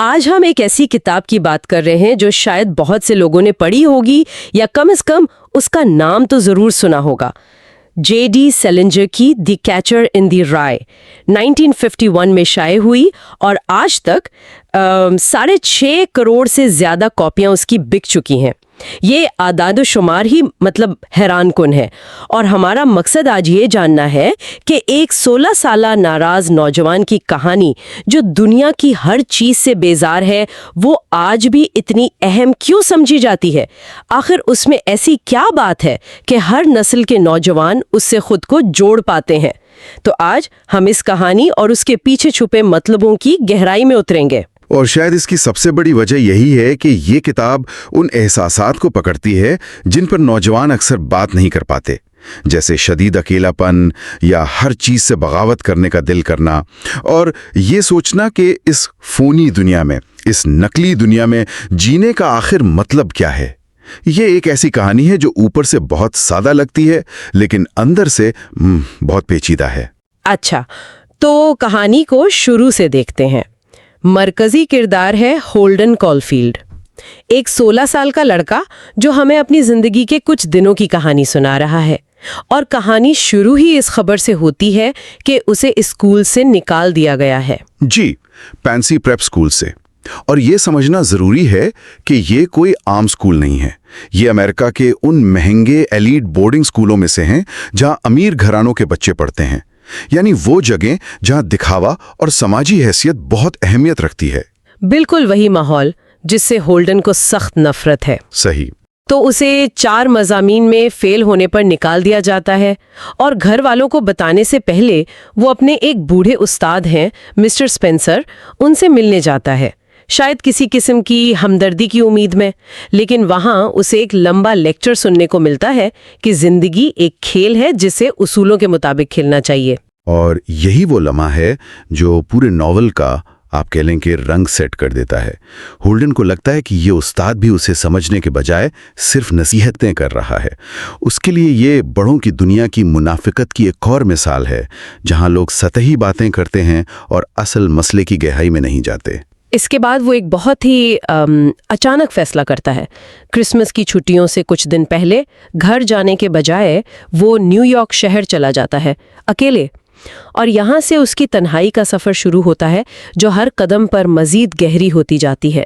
آج ہم ایک ایسی کتاب کی بات کر رہے ہیں جو شاید بہت سے لوگوں نے پڑھی ہوگی یا کم از کم اس کا نام تو ضرور سنا ہوگا۔ جے سیلنجر کی دی کیچر ان دی رائے 1951 میں شائع ہوئی اور آج تک 6.5 کروڑ سے زیادہ کاپیاں اس کی بک چکی ہیں۔ یہ اعداد و شمار ہی حیران کن ہے، اور ہمارا مقصد آج یہ جاننا ہے کہ ایک 16 سالہ ناراض نوجوان کی کہانی جو دنیا کی ہر چیز سے بیزار ہے، وہ آج بھی اتنی اہم کیوں سمجھی جاتی ہے؟ آخر اس میں ایسی کیا بات ہے کہ ہر نسل کے نوجوان اس سے خود کو جوڑ پاتے ہیں؟ تو آج ہم اس کہانی اور اس کے پیچھے چھپے مطلبوں کی گہرائی میں اتریں گے۔ اور شاید اس کی سب سے بڑی وجہ یہی ہے کہ یہ کتاب ان احساسات کو پکڑتی ہے جن پر نوجوان اکثر بات نہیں کر پاتے، جیسے شدید اکیلا پن یا ہر چیز سے بغاوت کرنے کا دل کرنا، اور یہ سوچنا کہ اس فانی دنیا میں، اس نقلی دنیا میں جینے کا آخر مطلب کیا ہے۔ یہ ایک ایسی کہانی ہے جو اوپر سے بہت سادہ لگتی ہے لیکن اندر سے بہت پیچیدہ ہے۔ اچھا، تو کہانی کو شروع سے دیکھتے ہیں۔ مرکزی کردار ہے ہولڈن کالفیلڈ، ایک 16 سال کا لڑکا جو ہمیں اپنی زندگی کے کچھ دنوں کی کہانی سنا رہا ہے، اور کہانی شروع ہی اس خبر سے ہوتی ہے کہ اسے اسکول سے نکال دیا گیا ہے۔ جی، پینسی پریپ اسکول سے۔ اور یہ سمجھنا ضروری ہے کہ یہ کوئی عام اسکول نہیں ہے، یہ امریکہ کے ان مہنگے ایلیٹ بورڈنگ اسکولوں میں سے ہیں جہاں امیر گھرانوں کے بچے پڑھتے ہیں، یعنی وہ جگہیں جہاں دکھاوا اور سماجی حیثیت بہت اہمیت رکھتی ہے۔ بالکل وہی ماحول جس سے ہولڈن کو سخت نفرت ہے۔ صحیح۔ تو اسے 4 مضامین میں فیل ہونے پر نکال دیا جاتا ہے، اور گھر والوں کو بتانے سے پہلے وہ اپنے ایک بوڑھے استاد ہیں مسٹر سپینسر، ان سے ملنے جاتا ہے، شاید کسی قسم کی ہمدردی کی امید میں، لیکن وہاں اسے ایک لمبا لیکچر سننے کو ملتا ہے کہ زندگی ایک کھیل ہے جسے اصولوں کے مطابق کھیلنا چاہیے۔ اور یہی وہ لمحہ ہے جو پورے ناول کا آپ کہہ لیں کہ رنگ سیٹ کر دیتا ہے۔ ہولڈن کو لگتا ہے کہ یہ استاد بھی اسے سمجھنے کے بجائے صرف نصیحتیں کر رہا ہے۔ اس کے لیے یہ بڑوں کی دنیا کی منافقت کی ایک اور مثال ہے، جہاں لوگ سطحی باتیں کرتے ہیں اور اصل مسئلے کی گہرائی میں نہیں جاتے۔ اس کے بعد وہ ایک بہت ہی اچانک فیصلہ کرتا ہے۔ کرسمس کی چھٹیوں سے کچھ دن پہلے گھر جانے کے بجائے وہ نیو یارک شہر چلا جاتا ہے، اکیلے، اور یہاں سے اس کی تنہائی کا سفر شروع ہوتا ہے جو ہر قدم پر مزید گہری ہوتی جاتی ہے۔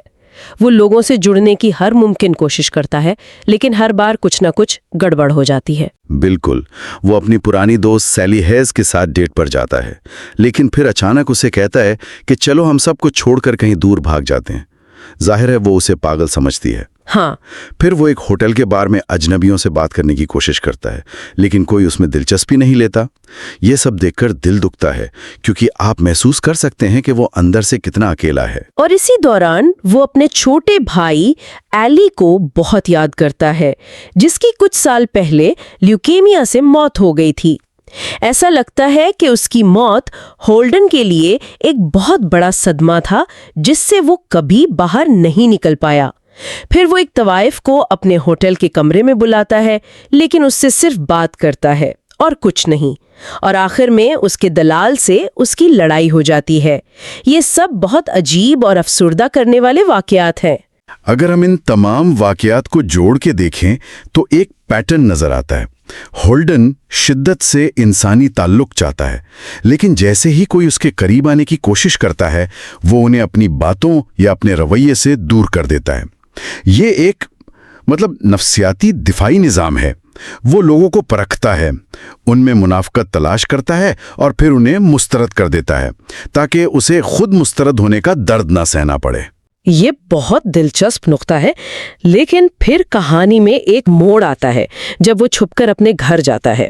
وہ لوگوں سے جڑنے کی ہر ممکن کوشش کرتا ہے، لیکن ہر بار کچھ نہ کچھ گڑبڑ ہو جاتی ہے۔ بالکل، وہ اپنی پرانی دوست سیلی ہیز کے ساتھ ڈیٹ پر جاتا ہے، لیکن پھر اچانک اسے کہتا ہے کہ چلو ہم سب کو چھوڑ کر کہیں دور بھاگ جاتے ہیں۔ ظاہر ہے وہ اسے پاگل سمجھتی ہے۔ ہاں۔ پھر وہ ایک ہوٹل کے بار میں اجنبیوں سے بات کرنے کی کوشش کرتا ہے، لیکن کوئی اس میں دلچسپی نہیں لیتا۔ یہ سب دیکھ کر دل دکھتا ہے، کیونکہ آپ محسوس کر سکتے ہیں کہ وہ اندر سے کتنا اکیلا ہے۔ اور اسی دوران وہ اپنے چھوٹے بھائی ایلی کو بہت یاد کرتا ہے، جس کی کچھ سال پہلے لیوکیمیا سے موت ہو گئی تھی۔ ایسا لگتا ہے کہ اس کی موت ہولڈن کے لیے ایک بہت بڑا صدمہ تھا جس سے وہ کبھی باہر نہیں نکل پایا۔ پھر وہ ایک طوائف کو اپنے ہوٹل کے کمرے میں بلاتا ہے، لیکن اس سے صرف بات کرتا ہے اور کچھ نہیں، اور آخر میں اس کے دلال سے اس کی لڑائی ہو جاتی ہے۔ یہ سب بہت عجیب اور افسردہ کرنے والے واقعات ہیں۔ اگر ہم ان تمام واقعات کو جوڑ کے دیکھیں تو ایک پیٹرن نظر آتا ہے۔ ہولڈن شدت سے انسانی تعلق چاہتا ہے، لیکن جیسے ہی کوئی اس کے قریب آنے کی کوشش کرتا ہے، وہ انہیں اپنی باتوں یا اپنے رویے سے دور کر دیتا ہے۔ یہ ایک نفسیاتی دفاعی نظام ہے۔ وہ لوگوں کو پرکھتا ہے، ان میں منافقت تلاش کرتا ہے اور پھر انہیں مسترد کر دیتا ہے تاکہ اسے خود مسترد ہونے کا درد نہ سہنا پڑے۔ یہ بہت دلچسپ نقطہ ہے، لیکن پھر کہانی میں ایک موڑ آتا ہے جب وہ چھپ کر اپنے گھر جاتا ہے،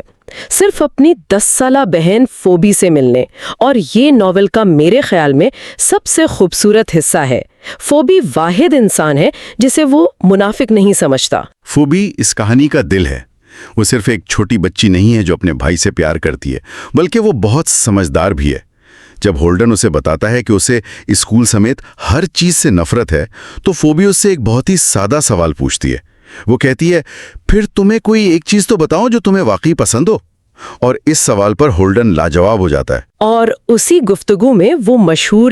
صرف اپنی 10 سالہ بہن فوبی سے ملنے، اور یہ ناول کا میرے خیال میں سب سے خوبصورت حصہ ہے۔ فوبی واحد انسان ہے جسے وہ منافق نہیں سمجھتا۔ فوبی اس کہانی کا دل ہے۔ وہ صرف ایک چھوٹی بچی نہیں ہے جو اپنے بھائی سے پیار کرتی ہے، بلکہ وہ بہت سمجھدار بھی ہے۔ جب ہولڈن اسے بتاتا ہے کہ اسے اسکول سمیت ہر چیز سے نفرت ہے، تو فوبی اس سے ایک بہت ہی سادہ سوال پوچھتی ہے۔ وہ کہتی ہے، پھر تمہیں کوئی ایک چیز تو بتاؤ جو تمہیں واقعی پسند ہو۔ اور اس سوال پر ہولڈن لاجواب ہو جاتا ہے۔ اور اسی گفتگو میں وہ مشہور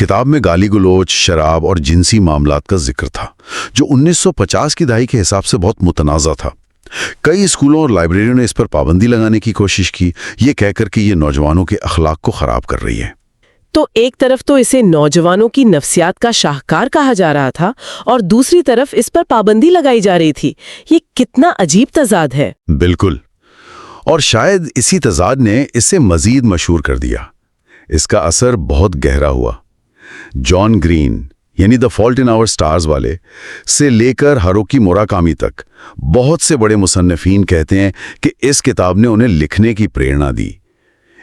کتاب میں گالی گلوچ، شراب اور جنسی معاملات کا ذکر تھا جو 1950 کی دہائی کے حساب سے بہت متنازع تھا۔ کئی اسکولوں اور لائبریریوں نے اس پر پابندی لگانے کی کوشش کی، یہ کہہ کر کہ یہ نوجوانوں کے اخلاق کو خراب کر رہی ہے۔ تو ایک طرف تو اسے نوجوانوں کی نفسیات کا شاہکار کہا جا رہا تھا اور دوسری طرف اس پر پابندی لگائی جا رہی تھی۔ یہ کتنا عجیب تضاد ہے۔ بالکل، اور شاید اسی تضاد نے اسے مزید مشہور کر دیا۔ اس کا اثر بہت گہرا ہوا۔ جان گرین یعنی دی فالٹ ان آور سٹارز والے سے لے کر ہاروکی موراکامی تک بہت سے بڑے مصنفین کہتے ہیں کہ اس کتاب نے انہیں لکھنے کی پریرنا دی۔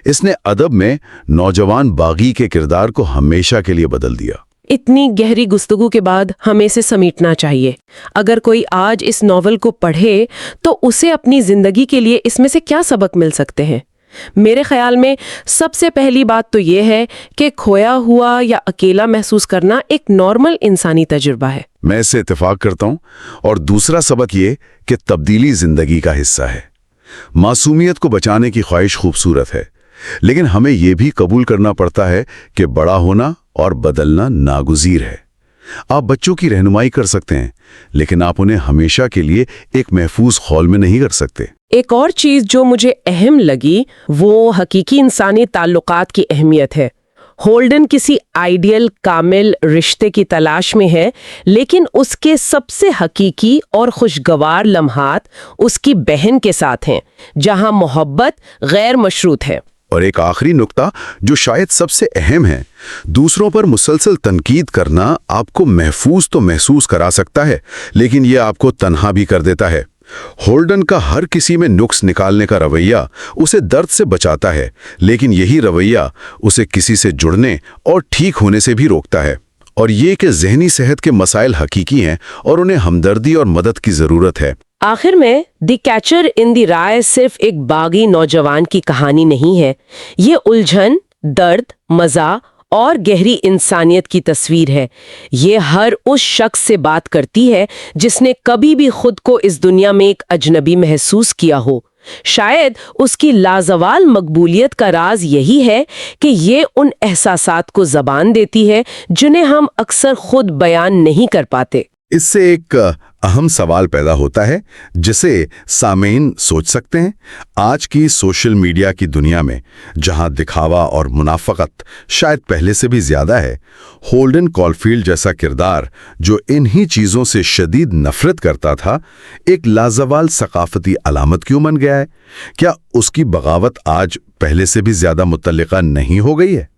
اس نے ادب میں نوجوان باغی کے کردار کو ہمیشہ کے لیے بدل دیا۔ اتنی گہری گفتگو کے بعد ہمیں اسے سمیٹنا چاہیے۔ اگر کوئی آج اس ناول کو پڑھے تو اسے اپنی زندگی کے لیے اس میں سے کیا سبق مل سکتے ہیں؟ میرے خیال میں سب سے پہلی بات تو یہ ہے کہ کھویا ہوا یا اکیلا محسوس کرنا ایک نارمل انسانی تجربہ ہے۔ میں اس سے اتفاق کرتا ہوں۔ اور دوسرا سبق یہ کہ تبدیلی زندگی کا حصہ ہے۔ معصومیت کو بچانے کی خواہش خوبصورت ہے، لیکن ہمیں یہ بھی قبول کرنا پڑتا ہے کہ بڑا ہونا اور بدلنا ناگزیر ہے۔ آپ بچوں کی رہنمائی کر سکتے ہیں، لیکن آپ انہیں ہمیشہ کے لیے ایک محفوظ خول میں نہیں کر سکتے۔ ایک اور چیز جو مجھے اہم لگی وہ حقیقی انسانی تعلقات کی اہمیت ہے۔ ہولڈن کسی آئیڈیل کامل رشتے کی تلاش میں ہے، لیکن اس کے سب سے حقیقی اور خوشگوار لمحات اس کی بہن کے ساتھ ہیں، جہاں محبت غیر مشروط ہے۔ اور ایک آخری نکتہ جو شاید سب سے اہم ہے، دوسروں پر مسلسل تنقید کرنا آپ کو محفوظ تو محسوس کرا سکتا ہے، لیکن یہ آپ کو تنہا بھی کر دیتا ہے۔ ہولڈن کا ہر کسی میں نقص نکالنے کا رویہ اسے درد سے بچاتا ہے، لیکن یہی رویہ اسے کسی سے جڑنے اور ٹھیک ہونے سے بھی روکتا ہے۔ اور یہ کہ ذہنی صحت کے مسائل حقیقی ہیں اور انہیں ہمدردی اور مدد کی ضرورت ہے۔ آخر میں دی کیچر ان دی رائے صرف ایک باغی نوجوان کی کہانی نہیں ہے، یہ الجھن، درد، مزاح اور گہری انسانیت کی تصویر ہے۔ یہ ہر اس شخص سے بات کرتی ہے جس نے کبھی بھی خود کو اس دنیا میں ایک اجنبی محسوس کیا ہو۔ شاید اس کی لازوال مقبولیت کا راز یہی ہے کہ یہ ان احساسات کو زبان دیتی ہے جنہیں ہم اکثر خود بیان نہیں کر پاتے۔ اس سے ایک اہم سوال پیدا ہوتا ہے جسے سامعین سوچ سکتے ہیں۔ آج کی سوشل میڈیا کی دنیا میں جہاں دکھاوا اور منافقت شاید پہلے سے بھی زیادہ ہے، ہولڈن کالفیلڈ جیسا کردار جو انہی چیزوں سے شدید نفرت کرتا تھا، ایک لازوال ثقافتی علامت کیوں بن گیا ہے؟ کیا اس کی بغاوت آج پہلے سے بھی زیادہ متعلقہ نہیں ہو گئی ہے؟